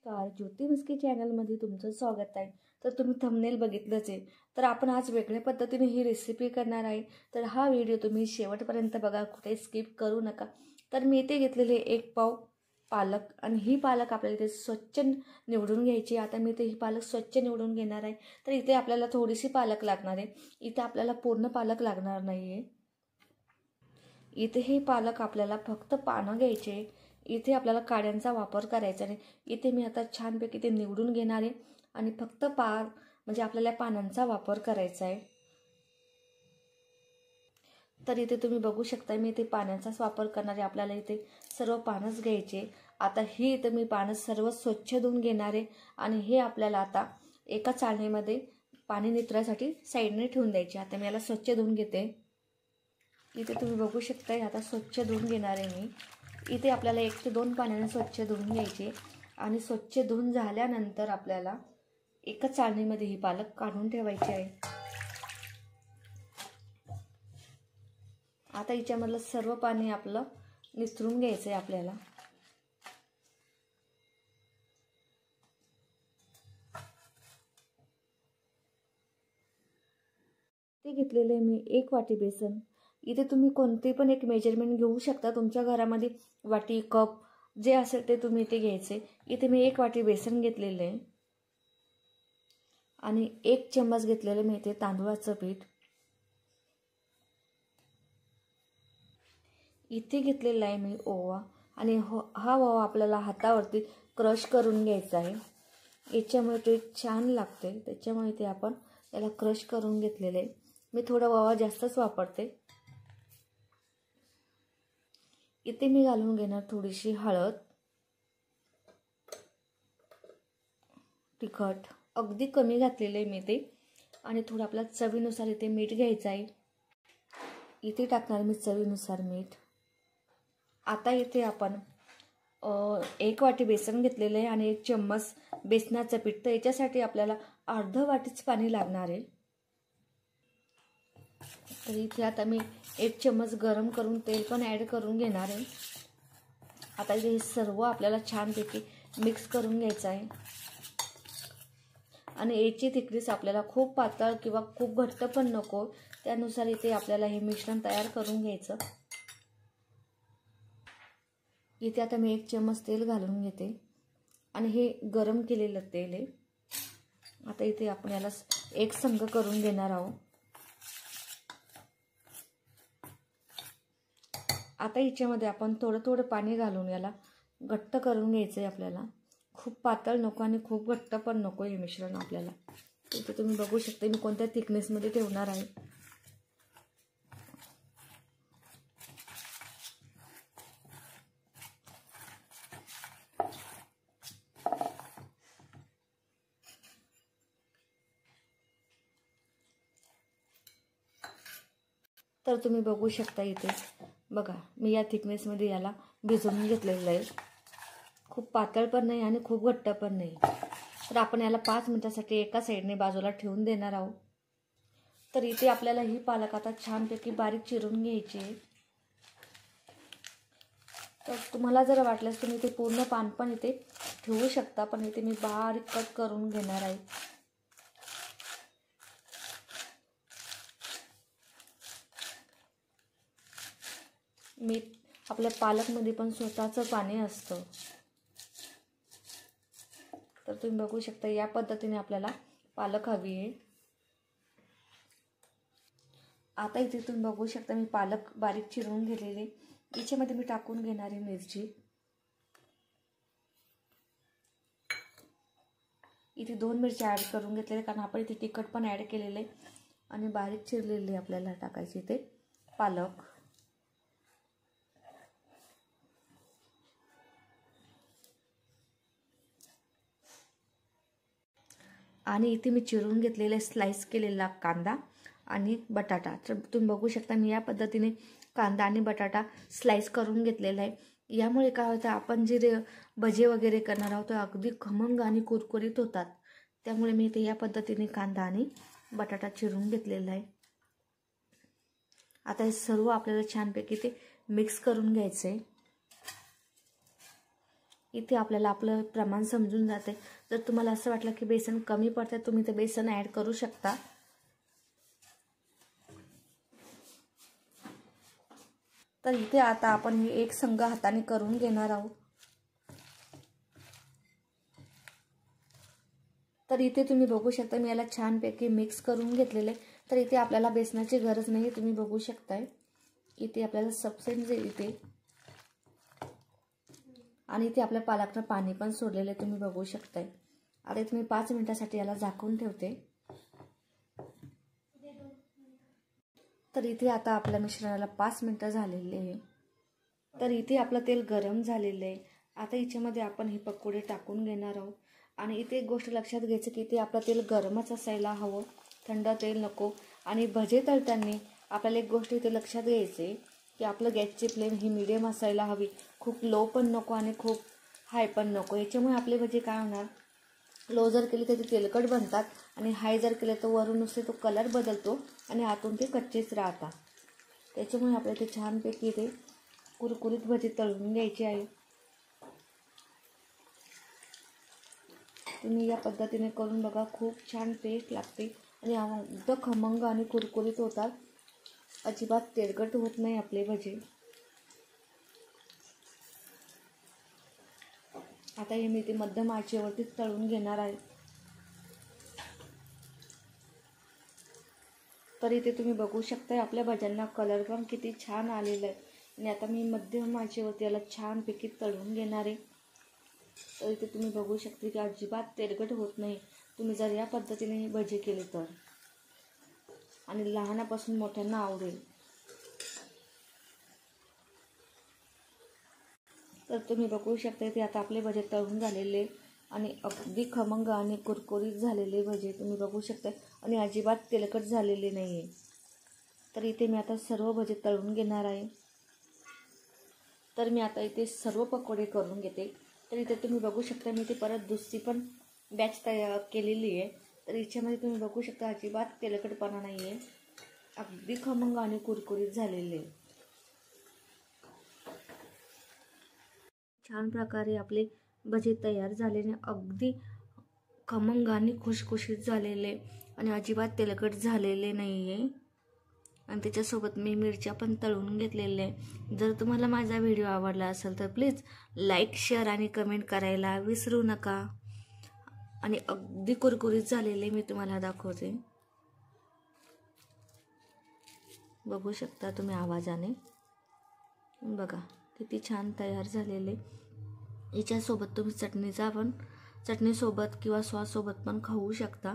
नमस्कार, ज्योती मिस्की चॅनलमध्ये तुमचं स्वागत आहे। तर तुम्ही थंबनेल बघितलंच आहे। तर आपण आज वेगळ्या पद्धतीने ही रेसिपी करणार आहे। तर हा व्हिडिओ तुम्ही शेवटपर्यंत बघा, कुठे स्किप करू नका। तर मी इथे घेतलेले 1 पाव पालक आणि ही पालक आपल्याला इथे स्वच्छ निवडून घ्यायची। आता मी इथे ही पालक स्वच्छ निवडून घेणार आहे। तर इथे आपल्याला थोडीशी पालक लागणार आहे, इथे आपल्याला पूर्ण पालक लागणार नाहीये। इथे हे पालक आपल्याला फक्त पानं घ्यायचे, इथे आपल्याला काड्यांचा वापर करायचा नाही। इथे मी आता छानपैकी ते निवडून घेणार आहे आणि फक्त म्हणजे आपल्याला पानांचा वापर करायचा आहे। तर इथे तुम्ही बघू शकता, मी इथे पानांचाच वापर करणार आहे। आपल्याला इथे सर्व पानच घ्यायचे। आता ही इथे मी पानं सर्व स्वच्छ धुवून घेणार आहे आणि हे आपल्याला आता एका चाळणीमध्ये पाणी नितळण्यासाठी साईडने ठेवून द्यायचे। आता मी याला स्वच्छ धुवून घेते। इथे तुम्ही बघू शकता, आता स्वच्छ धुवून घेणार आहे मी। इथे आपल्याला 1 ते 2 पाण्याने स्वच्छ धुवून घ्यायचे आणि स्वच्छ धुवून झाल्यानंतर आपल्याला एका चाळणीमध्ये ही पालक काढून ठेवायची आहे। आता हिच्यामधलं सर्व पाणी आपलं निथळून घ्यायचं आहे आपल्याला। ते घेतलेले मी 1 वाटी बेसन। इथे तुम्ही कोणते पण एक मेजरमेंट घेऊ शकता, तुमच्या घरामध्ये वाटी कप जे असेल ते तुम्ही इथे घ्यायचे। इथे मी 1 वाटी बेसन घेतलेले आहे आणि 1 चम्मच घेतलेले मी इथे तांदूळाचं पीठ। इथे घेतलेला आहे मी ओवा आणि हा ओवा आपल्याला हातावरती क्रश करून घ्यायचा आहे। याच्यामुळे ते छान लागते, त्याच्यामुळे ते आपण याला क्रश करून घेतलेले आहे। मी थोडा ओवा जास्तच वापरते। इथे मी घालून घेणार थोडीशी हळद, तिखट अगदी कमी घातलेले मी ते, आणि थोडं आपल्या चवीनुसार इथे मीठ घ्यायचं आहे। इथे टाकणार मी चवीनुसार मीठ। आता इथे आपण 1 वाटी बेसन घेतलेलं आहे आणि 1 चम्मच बेसनाचं पीठ। तर याच्यासाठी आपल्याला अर्ध वाटीच पाणी लागणार आहे। तर इथे आता मी 1 चम्मच गरम करून तेल पण ॲड करून घेणार आहे। आता इथे हे सर्व आपल्याला छानपैकी मिक्स करून घ्यायचं आहे आणि याची थिकनेस आपल्याला खूप पातळ किंवा खूप घट्ट पण नको, त्यानुसार इथे आपल्याला हे मिश्रण तयार करून घ्यायचं। इथे आता मी 1 चम्मच तेल घालून घेते आणि हे गरम केलेलं तेल आहे। आता इथे आपण याला एक संग करून घेणार आहोत। आता याच्यामध्ये आपण थोडं थोडं पाणी घालून याला घट्ट करून घ्यायचं आहे आपल्याला। खूप पातळ नको आणि खूप घट्ट पण नको हे मिश्रण आपल्याला। इथे तुम्ही बघू शकता मी कोणत्या थिकनेसमध्ये ठेवणार आहे। तर तुम्ही बघू शकता, इथे बघा मी या थिकनेसमध्ये याला भिजवून घेतलेलं आहे। खूप पातळ पण नाही आणि खूप घट्ट पण नाही। तर आपण याला 5 मिनिटांसाठी एका साईडने बाजूला ठेवून देणार आहोत। तर इथे आपल्याला ही पालक आता छानपैकी बारीक चिरून घ्यायची आहे। तर तुम्हाला जर वाटल्यास तुम्ही ते पूर्ण पान पण इथे ठेवू शकता, पण इथे मी बारीक कट करून घेणार आहे। आपल्या पालकमध्ये पण स्वतःचं पाणी असतं। तर तुम्ही बघू शकता या पद्धतीने आपल्याला पालक हवी आहे। आता इथे तुम्ही बघू शकता मी पालक बारीक चिरून घेतलेली, याच्यामध्ये मी टाकून घेणार आहे मिरची। इथे 2 मिरच्या ॲड करून घेतलेल्या, कारण आपण इथे तिखट पण ॲड केलेलं आहे आणि बारीक चिरलेले आपल्याला टाकायचे इथे पालक। आणि इथे मी चिरून घेतलेले स्लाइस केलेला कांदा आणि बटाटा। तर तुम्ही बघू शकता मी या पद्धतीने कांदा आणि बटाटा स्लाइस करून घेतलेला आहे। यामुळे काय होतं, आपण जे भजे वगैरे करणार आहोत तर अगदी खमंग आणि कुरकुरीत होतात। त्यामुळे मी इथे या पद्धतीने कांदा आणि बटाटा चिरून घेतलेला आहे। आता हे सर्व आपल्याला छानपैकी ते मिक्स करून घ्यायचं आहे। इथे आपल्याला आपलं प्रमाण समजून जाते. जर तुम्हाला असं वाटलं की बेसन कमी पडतं तुम्ही ते बेसन ॲड करू शकता. तर इथे आता आपण हे एक संघ हाताने करून घेणार आहोत. तर इथे तुम्ही बघू शकता मी याला छानपैकी मिक्स करून घेतलेले. तर इथे आपल्याला बेसनाची गरज नाही, तुम्ही बघू शकताय. इथे आपल्याला सफिशियंट इथे आणि इथे आपल्या पालकनं पाणी पण सोडलेले तुम्ही बघू शकताय. आता इथे मी 5 मिनिटासाठी याला झाकून ठेवते. तर इथे आता आपल्या मिश्रणाला 5 मिनिटं झालेले आहे. तर इथे आपलं तेल गरम झालेलं आहे. आता याच्यामध्ये आपण हे पकोडे टाकून घेणार आहोत. आणि इथे एक गोष्ट लक्षात घ्यायचं की इथे आपलं तेल गरमच असायला हवं, थंड तेल नको. आणि भजे तळताना आपल्याला एक गोष्ट इथे लक्षात घ्यायची की आपलं गॅसची फ्लेम ही मीडियम असायला हवी. खूप लो पण नको आणि खूप हाय पण नको. याच्यामुळे आपले भजे काय होणार, लो जर केले तर ते तेलकट बनतात आणि हाय जर केले तर वरून नुसते तो कलर बदलतो आणि आतून ते कच्चेच राहतात. त्याच्यामुळे आपल्याला ते छानपैकी ते कुरकुरीत भजी तळून घ्यायचे आहे. तुम्ही या पद्धतीने करून बघा, खूप छान टेस्ट लागते आणि एकदम खमंग आणि कुरकुरीत होतात. अजिबात तेलकट होत नाही आपले भजे. आता हे मी ते मध्यम आचेवरती तळून घेणार आहे. तर इथे तुम्ही बघू शकता आपल्या भज्यांना कलर पण किती छान आलेला आहे. आणि आता मी मध्यम आचेवरती याला छानपैकी तळून घेणार आहे. तर इथे तुम्ही बघू शकता की अजिबात तेलकट होत नाही तुम्ही जर या पद्धतीने हे भजी केले तर. आणि लहानापासून मोठ्यांना आवडेल. तर तुम्ही बघू शकता की आता आपले भजे तळून झालेले आणि अगदी खमंग आणि कुरकुरीत झालेले भजे तुम्ही बघू शकता आणि अजिबात तेलकट झालेले नाही आहे. तर इथे मी आता सर्व भजे तळून घेणार आहे. तर मी आता इथे सर्व पकोडे करून घेते. तर इथे तुम्ही बघू शकता मी इथे परत दुसरी पण बॅच तयार केलेली आहे. तर याच्यामध्ये तुम्ही बघू शकता अजिबात तेलकटपणा नाही आहे, अगदी खमंग आणि कुरकुरीत झालेले. छान प्रकारे आपले भजे तयार झालेले, अगदी खमंग आणि खुशखुशीत झालेले आणि अजिबात तेलकट झालेले नाही आहे. आणि त्याच्यासोबत मी मिरच्या पण तळून घेतलेल्या आहे. जर तुम्हाला माझा व्हिडिओ आवडला असेल तर प्लीज लाईक, शेअर आणि कमेंट करायला विसरू नका. आणि अगदी कुरकुरीत झालेले मी तुम्हाला दाखवते. बघू शकता तुम्ही आवाजाने. बघा किती छान तयार झालेले. याच्यासोबत तुम्ही चटणीसोबत किंवा सॉससोबत पण खाऊ शकता.